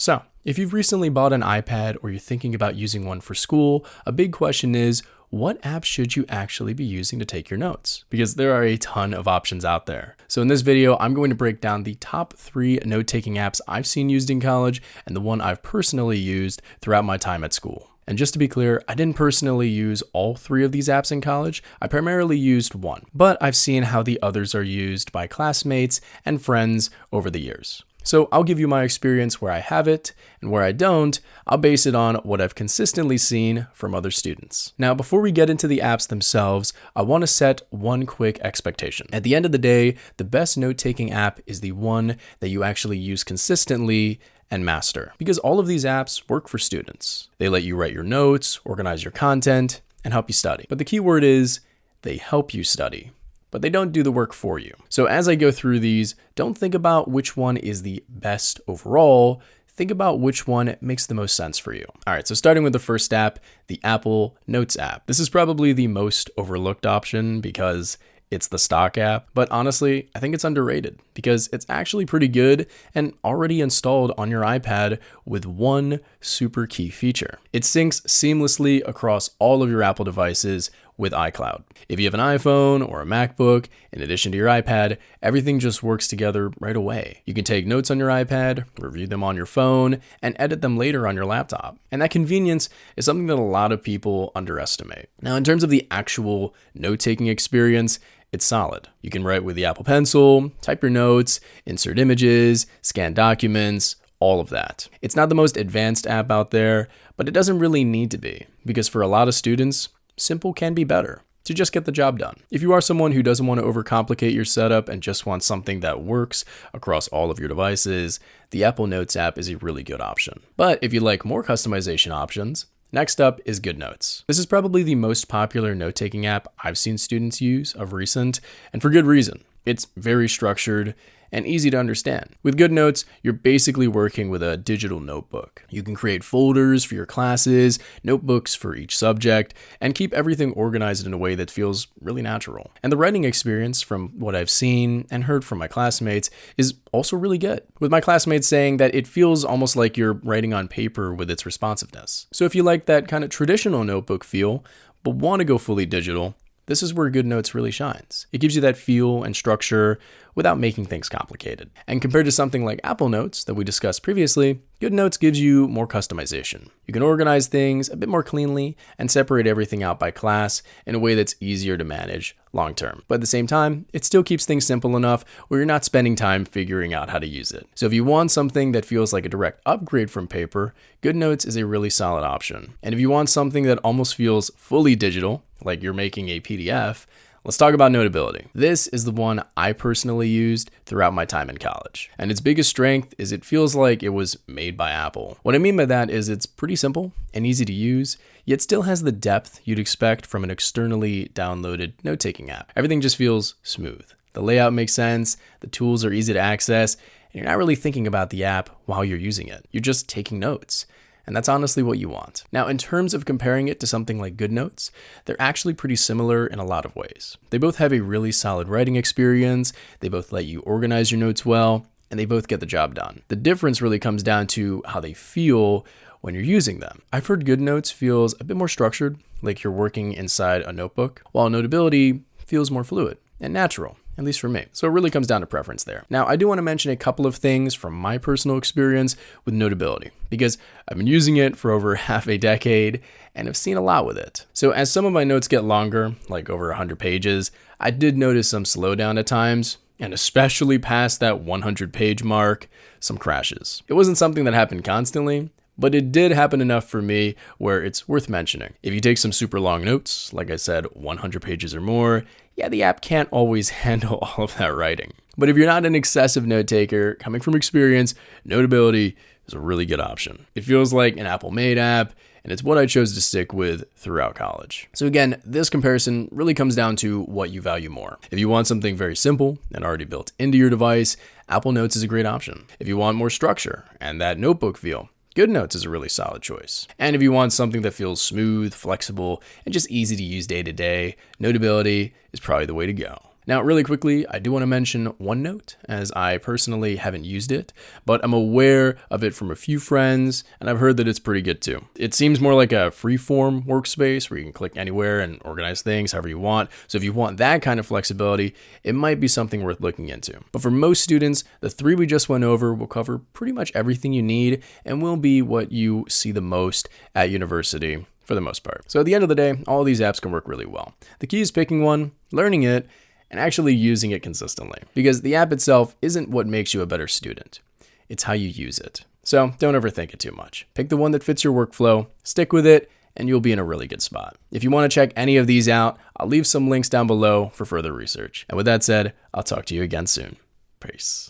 So, if you've recently bought an iPad or you're thinking about using one for school, a big question is, what apps should you actually be using to take your notes? Because there are a ton of options out there. So in this video, I'm going to break down the top 3 note-taking apps I've seen used in college and the one I've personally used throughout my time at school. And just to be clear, I didn't personally use all 3 of these apps in college. I primarily used one, but I've seen how the others are used by classmates and friends over the years. So I'll give you my experience where I have it, and where I don't, I'll base it on what I've consistently seen from other students. Now, before we get into the apps themselves, I want to set one quick expectation. At the end of the day, the best note-taking app is the one that you actually use consistently and master, because all of these apps work for students. They let you write your notes, organize your content, and help you study. But the key word is they help you study, but they don't do the work for you. So as I go through these, don't think about which one is the best overall. Think about which one makes the most sense for you. All right, so starting with the first app, the Apple Notes app. This is probably the most overlooked option because it's the stock app, but honestly, I think it's underrated because it's actually pretty good and already installed on your iPad with one super key feature. It syncs seamlessly across all of your Apple devices with iCloud. If you have an iPhone or a MacBook, in addition to your iPad, everything just works together right away. You can take notes on your iPad, review them on your phone, and edit them later on your laptop. And that convenience is something that a lot of people underestimate. Now, in terms of the actual note-taking experience, it's solid. You can write with the Apple Pencil, type your notes, insert images, scan documents, all of that. It's not the most advanced app out there, but it doesn't really need to be, because for a lot of students, simple can be better to just get the job done. If you are someone who doesn't want to overcomplicate your setup and just wants something that works across all of your devices, the Apple Notes app is a really good option. But if you like more customization options, next up is GoodNotes. This is probably the most popular note-taking app I've seen students use of recent, and for good reason. It's very structured and easy to understand. With GoodNotes, you're basically working with a digital notebook. You can create folders for your classes, notebooks for each subject, and keep everything organized in a way that feels really natural. And the writing experience, from what I've seen and heard from my classmates, is also really good, with my classmates saying that it feels almost like you're writing on paper with its responsiveness. So if you like that kind of traditional notebook feel, but want to go fully digital, this is where GoodNotes really shines. It gives you that feel and structure without making things complicated. And compared to something like Apple Notes that we discussed previously, GoodNotes gives you more customization. You can organize things a bit more cleanly and separate everything out by class in a way that's easier to manage long term. But at the same time, it still keeps things simple enough where you're not spending time figuring out how to use it. So if you want something that feels like a direct upgrade from paper, GoodNotes is a really solid option. And if you want something that almost feels fully digital, like you're making a PDF, let's talk about Notability. This is the one I personally used throughout my time in college. And its biggest strength is it feels like it was made by Apple. What I mean by that is it's pretty simple and easy to use, yet still has the depth you'd expect from an externally downloaded note-taking app. Everything just feels smooth. The layout makes sense, the tools are easy to access, and you're not really thinking about the app while you're using it. You're just taking notes. And that's honestly what you want. Now, in terms of comparing it to something like GoodNotes, they're actually pretty similar in a lot of ways. They both have a really solid writing experience, they both let you organize your notes well, and they both get the job done. The difference really comes down to how they feel when you're using them. I've heard GoodNotes feels a bit more structured, like you're working inside a notebook, while Notability feels more fluid and natural, at least for me. So it really comes down to preference there. Now, I do want to mention a couple of things from my personal experience with Notability, because I've been using it for over half a decade and have seen a lot with it. So as some of my notes get longer, like over 100 pages, I did notice some slowdown at times, and especially past that 100-page mark, some crashes. It wasn't something that happened constantly, but it did happen enough for me where it's worth mentioning. If you take some super long notes, like I said, 100 pages or more, yeah, the app can't always handle all of that writing. But if you're not an excessive note taker, coming from experience, Notability is a really good option. It feels like an Apple-made app, and it's what I chose to stick with throughout college. So again, this comparison really comes down to what you value more. If you want something very simple and already built into your device, Apple Notes is a great option. If you want more structure and that notebook feel, GoodNotes is a really solid choice. And if you want something that feels smooth, flexible, and just easy to use day to day, Notability is probably the way to go. Now, really quickly, I do want to mention OneNote, as I personally haven't used it, but I'm aware of it from a few friends, and I've heard that it's pretty good too. It seems more like a free-form workspace where you can click anywhere and organize things however you want. So if you want that kind of flexibility, it might be something worth looking into. But for most students, the three we just went over will cover pretty much everything you need and will be what you see the most at university for the most part. So at the end of the day, all of these apps can work really well. The key is picking one, learning it, and actually using it consistently. Because the app itself isn't what makes you a better student. It's how you use it. So don't overthink it too much. Pick the one that fits your workflow, stick with it, and you'll be in a really good spot. If you want to check any of these out, I'll leave some links down below for further research. And with that said, I'll talk to you again soon. Peace.